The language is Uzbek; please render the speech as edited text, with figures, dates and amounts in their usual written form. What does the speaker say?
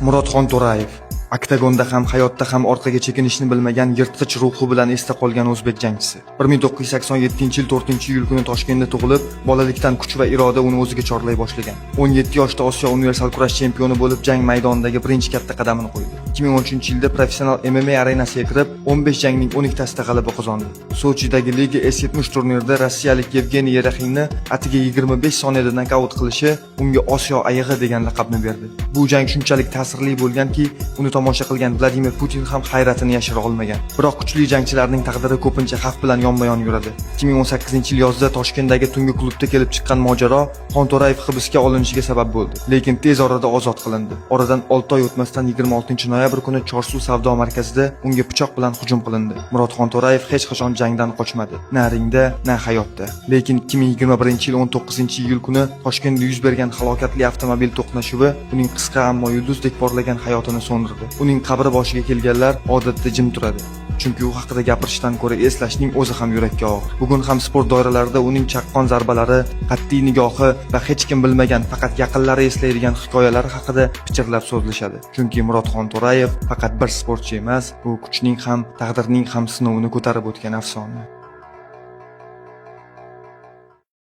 Murodxon To'rayev oktagonda ham hayotda ham orqaga chekinishni bilmagan yirtqich ruhi bilan esda qolgan o'zbek jangchisi. 1987-yil 4-iyul kuni Toshkentda tug'ilib, bolalikdan kuch va iroda uni o'ziga chorlay boshlagan. 17 yoshda Osiyo universal kurash chempioni bo'lib, jang maydonidagi birinchi katta qadamini qo'ydi. 2013-yilda professional MMA arenasiga kirib, 15 jangning 12tasida g'alaba qozondi. Sochidagi Liga S70 turnirida rossiyalik Yevgeniy Yeraxinni atiga 25 soniyada nokaut qilishi unga Osiyo ayig'i degan laqabni berdi. Bu jang shunchalik ta'sirli bo'lganki, uni tomosha qilgan Vladimir Putin ham hayratini yashira olmagan. Biroq kuchli jangchilarning taqdiri ko'pincha xavf bilan yonma-yon yuradi. 2018-yil yozda Toshkentdagi tungi klubda kelib chiqqan mojaro Xonto'rayev hibsga olinishiga sabab bo'ldi, lekin tez orada ozod qilindi. Oradan 6 oy o'tmasdan 26-noyabr kuni Chorsu savdo markazida unga pichoq bilan hujum qilindi. Murodxon To'rayev hech qachon jangdan qochmadi, na ringda, na hayotda. Lekin 2021-yil 19-iyul kuni Toshkentda yuz bergan halokatli avtomobil to'qnashuvi uning qisqa ammo yulduzdek porlagan hayotini so'ndirdi. Uning qabri boshiga kelganlar odatda jim turadi. Chunki u haqida gapirishdan ko'ra eslashning o'zi ham yurakka og'ir. Bugun ham sport doiralarida uning chaqqon zarbalari, qat'iy nigohi va hech kim bilmagan, faqat yaqinlari eslaydigan hikoyalari haqida pichirlab so'zlashadi. Chunki Murodxon To'rayev faqat bir sportchi emas, bu kuchning ham, taqdirning ham sinovini ko'tarib o'tgan afsona.